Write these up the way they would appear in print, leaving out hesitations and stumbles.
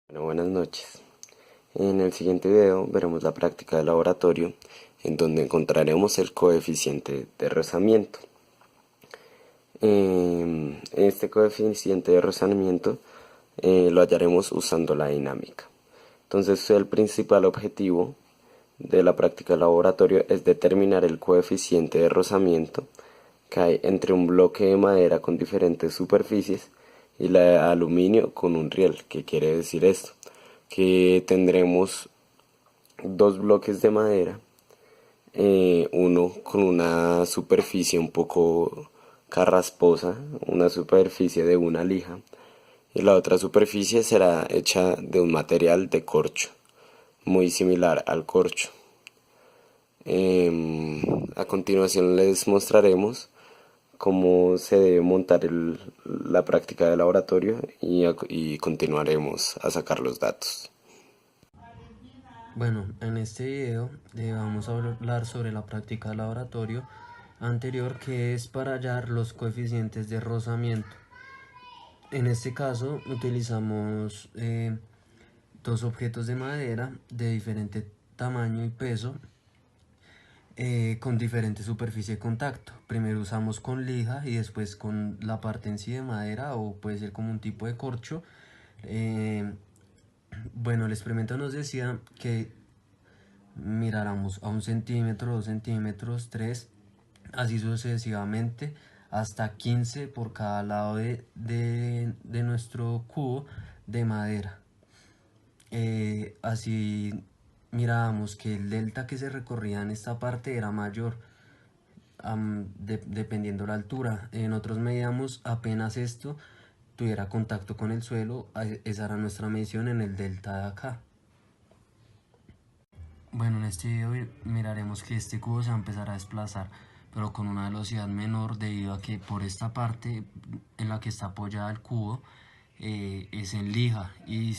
Bueno, buenas noches. En el siguiente video veremos la práctica de laboratorio en donde encontraremos el coeficiente de rozamiento. Este coeficiente de rozamiento lo hallaremos usando la dinámica. Entonces el principal objetivo de la práctica de laboratorio es determinar el coeficiente de rozamiento que hay entre un bloque de madera con diferentes superficies y la de aluminio con un riel. ¿Qué quiere decir esto? Que tendremos dos bloques de madera, uno con una superficie un poco carrasposa, una superficie de una lija, y la otra superficie será hecha de un material de corcho, muy similar al corcho. A continuación les mostraremos cómo se debe montar la práctica de laboratorio y continuaremos a sacar los datos. Bueno, en este video vamos a hablar sobre la práctica de laboratorio anterior, que es para hallar los coeficientes de rozamiento. En este caso utilizamos dos objetos de madera de diferente tamaño y peso, con diferente superficie de contacto. Primero usamos con lija y después con la parte en sí de madera, o puede ser como un tipo de corcho. Bueno, el experimento nos decía que miráramos a 1 centímetro, 2 centímetros, 3, así sucesivamente, hasta 15 por cada lado de nuestro cubo de madera. Así mirábamos que el delta que se recorría en esta parte era mayor, dependiendo la altura. Nosotros medíamos apenas esto tuviera contacto con el suelo. Esa era nuestra medición en el delta de acá. Bueno, en este video miraremos que este cubo se va a empezar a desplazar, pero con una velocidad menor, debido a que por esta parte en la que está apoyada el cubo es en lija y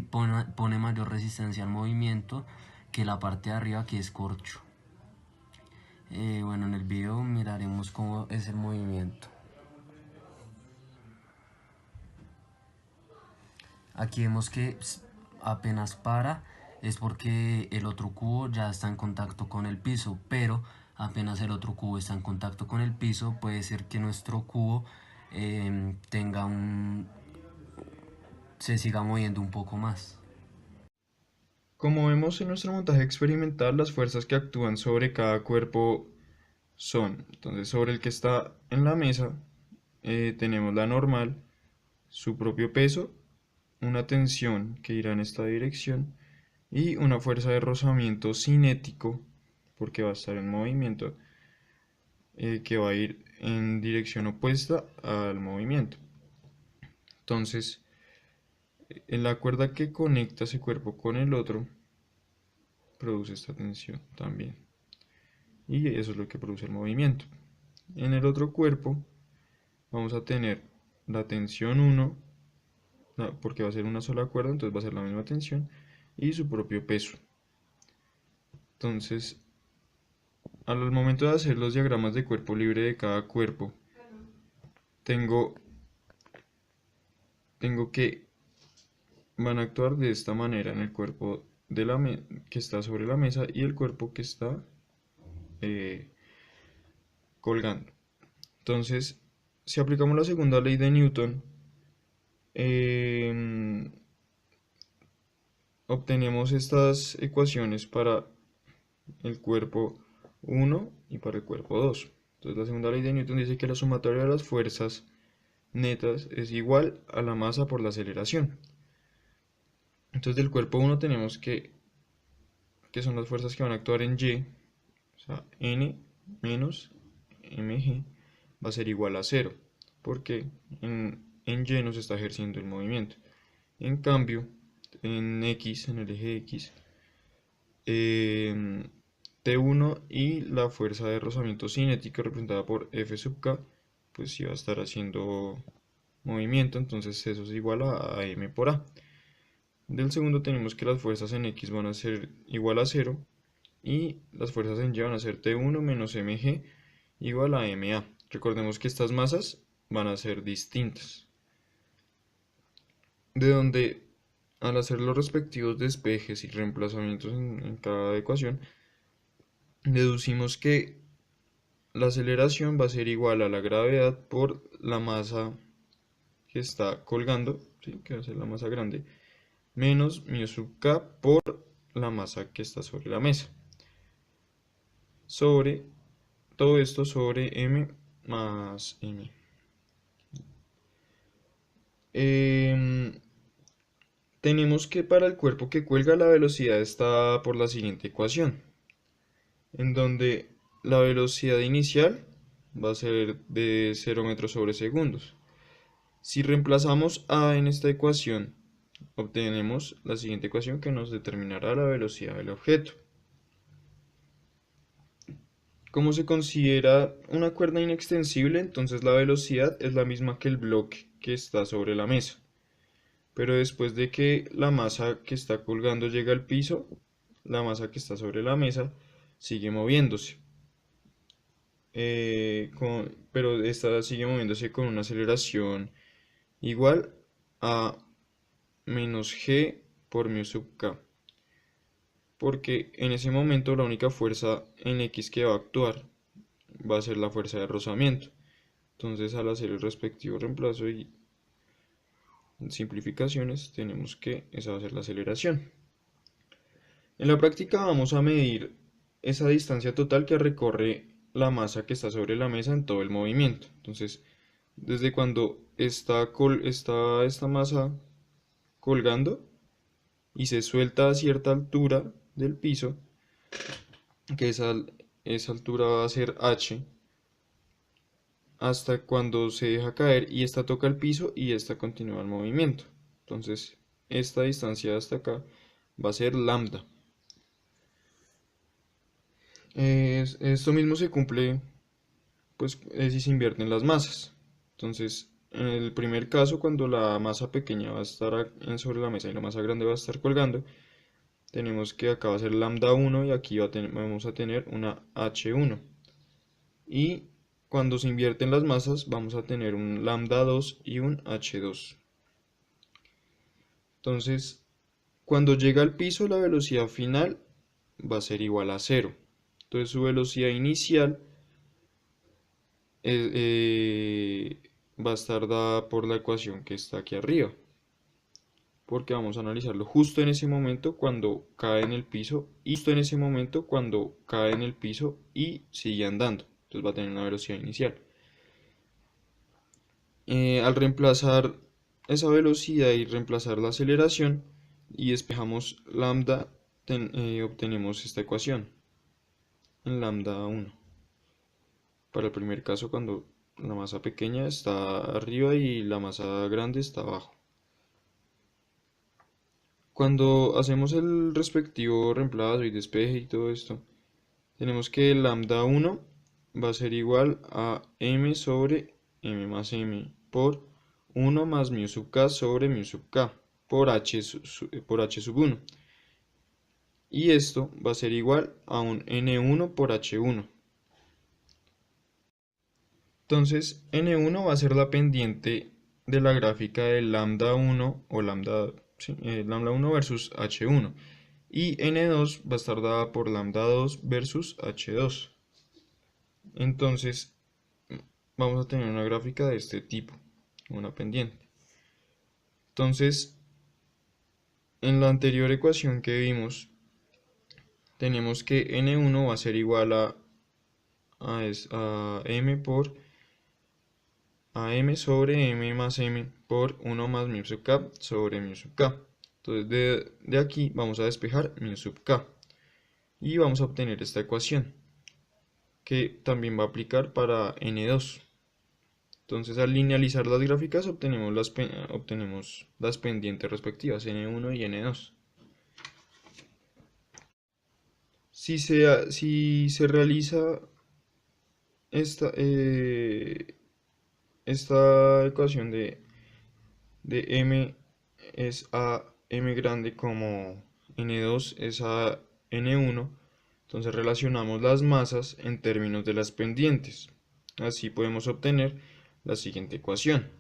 pone mayor resistencia al movimiento que la parte de arriba, que es corcho. Bueno, en el video miraremos cómo es el movimiento. Aquí vemos que apenas para, es porque el otro cubo ya está en contacto con el piso, pero apenas el otro cubo está en contacto con el piso, puede ser que nuestro cubo tenga se siga moviendo un poco más. Como vemos en nuestro montaje experimental, las fuerzas que actúan sobre cada cuerpo son, entonces sobre el que está en la mesa, tenemos la normal, su propio peso, una tensión que irá en esta dirección y una fuerza de rozamiento cinético, porque va a estar en movimiento, que va a ir en dirección opuesta al movimiento. Entonces, en la cuerda que conecta ese cuerpo con el otro, produce esta tensión también. Y eso es lo que produce el movimiento. En el otro cuerpo vamos a tener la tensión 1, porque va a ser una sola cuerda, entonces va a ser la misma tensión, y su propio peso. Entonces, al momento de hacer los diagramas de cuerpo libre de cada cuerpo, tengo, tengo que van a actuar de esta manera en el cuerpo que está sobre la mesa y el cuerpo que está eh, colgando. Entonces, si aplicamos la segunda ley de Newton, eh, obtenemos estas ecuaciones para el cuerpo 1 y para el cuerpo 2. Entonces, la segunda ley de Newton dice que la sumatoria de las fuerzas netas es igual a la masa por la aceleración. Entonces, del cuerpo 1 tenemos que son las fuerzas que van a actuar en Y, o sea, N menos mg va a ser igual a 0, porque en Y no se está ejerciendo el movimiento. En cambio, en X, en el eje X, T1 y la fuerza de rozamiento cinética representada por F sub K, pues sí va a estar haciendo movimiento, entonces eso es igual a M por A. Del segundo tenemos que las fuerzas en X van a ser igual a 0 y las fuerzas en Y van a ser T1 menos mg igual a ma. Recordemos que estas masas van a ser distintas. de donde al hacer los respectivos despejes y reemplazamientos en cada ecuación, deducimos que la aceleración va a ser igual a la gravedad por la masa que está colgando, ¿sí? Que va a ser la masa grande, menos mu sub k por la masa que está sobre la mesa, sobre todo esto sobre m más m. Tenemos que para el cuerpo que cuelga la velocidad está por la siguiente ecuación, en donde la velocidad inicial va a ser de 0 metros sobre segundos. Si reemplazamos a en esta ecuación, obtenemos la siguiente ecuación que nos determinará la velocidad del objeto. Como se considera una cuerda inextensible, entonces la velocidad es la misma que el bloque que está sobre la mesa. Pero después de que la masa que está colgando llega al piso, la masa que está sobre la mesa sigue moviéndose. Pero esta sigue moviéndose con una aceleración igual a menos g por mu sub k. Porque en ese momento la única fuerza en X que va a actuar va a ser la fuerza de rozamiento. Entonces al hacer el respectivo reemplazo y simplificaciones tenemos que esa va a ser la aceleración. En la práctica vamos a medir esa distancia total que recorre la masa que está sobre la mesa en todo el movimiento. Entonces, desde cuando está esta masa colgando y se suelta a cierta altura del piso, que esa altura va a ser h, hasta cuando se deja caer y esta toca el piso y esta continúa el movimiento. Entonces, esta distancia hasta acá va a ser lambda. Esto mismo se cumple pues si se invierten las masas. Entonces, en el primer caso, cuando la masa pequeña va a estar sobre la mesa y la masa grande va a estar colgando, tenemos que acá va a ser lambda 1 y aquí vamos a tener una h1. Y cuando se invierten las masas vamos a tener un lambda 2 y un h2. Entonces, cuando llega al piso la velocidad final va a ser igual a 0. Entonces su velocidad inicial va a estar dada por la ecuación que está aquí arriba, porque vamos a analizarlo justo en ese momento cuando cae en el piso y justo en ese momento cuando cae en el piso y sigue andando. Entonces va a tener una velocidad inicial. Al reemplazar esa velocidad y reemplazar la aceleración y despejamos lambda, obtenemos esta ecuación en lambda 1. Para el primer caso, cuando la masa pequeña está arriba y la masa grande está abajo. Cuando hacemos el respectivo reemplazo y despeje y todo esto, tenemos que lambda 1 va a ser igual a m sobre m más m por 1 más mu sub k sobre mu sub k por h sub 1. Y esto va a ser igual a un n1 por h1. Entonces, n1 va a ser la pendiente de la gráfica de lambda 1 o lambda 1 versus h1. Y n2 va a estar dada por lambda 2 versus h2. Entonces, vamos a tener una gráfica de este tipo, una pendiente. Entonces, en la anterior ecuación que vimos, tenemos que n1 va a ser igual a m por a m sobre m más m por 1 más mu sub k sobre mu sub k. Entonces de aquí vamos a despejar mu sub k y vamos a obtener esta ecuación que también va a aplicar para n2. Entonces al linealizar las gráficas obtenemos las pendientes respectivas n1 y n2. Si se realiza esta ecuación de m es a m grande como n2 es a n1, entonces relacionamos las masas en términos de las pendientes. Así podemos obtener la siguiente ecuación.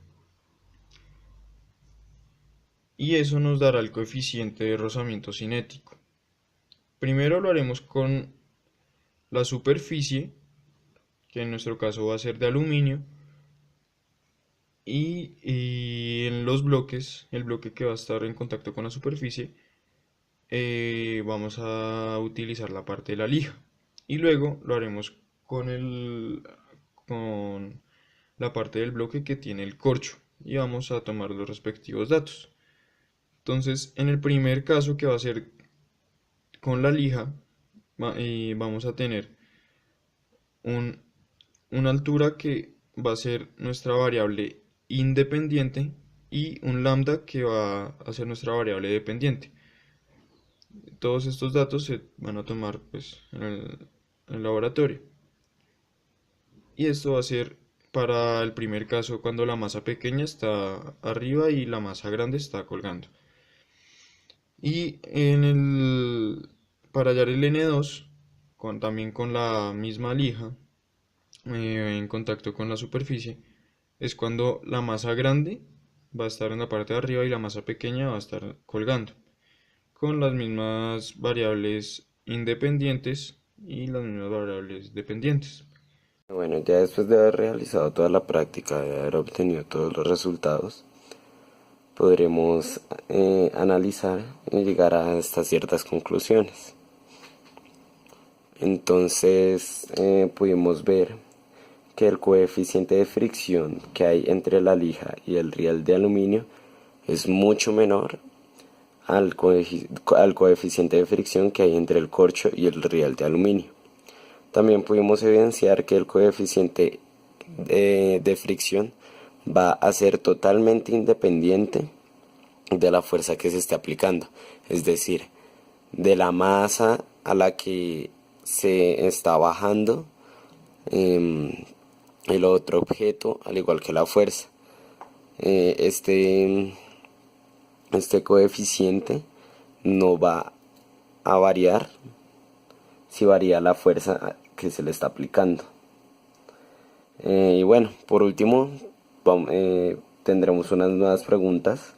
y eso nos dará el coeficiente de rozamiento cinético. Primero lo haremos con la superficie, que en nuestro caso va a ser de aluminio, y en los bloques, el bloque que va a estar en contacto con la superficie, vamos a utilizar la parte de la lija. Y luego lo haremos con la parte del bloque que tiene el corcho. Y vamos a tomar los respectivos datos. Entonces, en el primer caso, que va a ser con la lija, vamos a tener un, una altura que va a ser nuestra variable independiente y un lambda que va a ser nuestra variable dependiente. Todos estos datos se van a tomar pues, en el laboratorio. Y esto va a ser para el primer caso cuando la masa pequeña está arriba y la masa grande está colgando. Y para hallar el N2, también con la misma lija, en contacto con la superficie, es cuando la masa grande va a estar en la parte de arriba y la masa pequeña va a estar colgando, con las mismas variables independientes y las mismas variables dependientes. Bueno, ya después de haber realizado toda la práctica, de haber obtenido todos los resultados, podremos analizar y llegar a estas ciertas conclusiones. Entonces pudimos ver que el coeficiente de fricción que hay entre la lija y el riel de aluminio es mucho menor al coeficiente de fricción que hay entre el corcho y el riel de aluminio. También pudimos evidenciar que el coeficiente de fricción va a ser totalmente independiente de la fuerza que se esté aplicando, es decir, de la masa a la que se está bajando el otro objeto, al igual que la fuerza. Este coeficiente no va a variar si varía la fuerza que se le está aplicando. Y bueno, por último, tendremos unas nuevas preguntas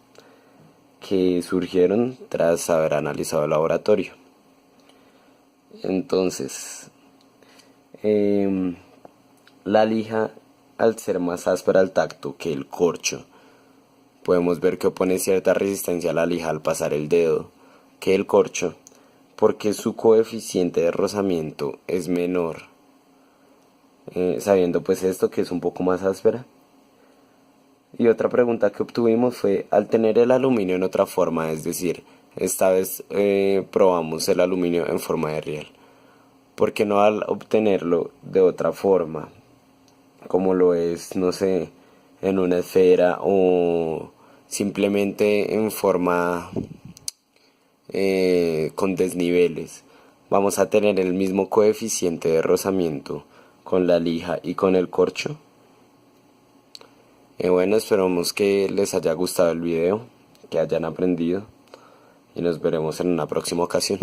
que surgieron tras haber analizado el laboratorio. Entonces, la lija, al ser más áspera al tacto que el corcho, podemos ver que opone cierta resistencia a la lija al pasar el dedo que el corcho, porque su coeficiente de rozamiento es menor, sabiendo pues esto, que es un poco más áspera. Y otra pregunta que obtuvimos fue, al tener el aluminio en otra forma, es decir, esta vez probamos el aluminio en forma de riel, ¿por qué no al obtenerlo de otra forma, como lo es, no sé, en una esfera o simplemente en forma con desniveles, vamos a tener el mismo coeficiente de rozamiento con la lija y con el corcho? Bueno, esperamos que les haya gustado el video, que hayan aprendido y nos veremos en una próxima ocasión.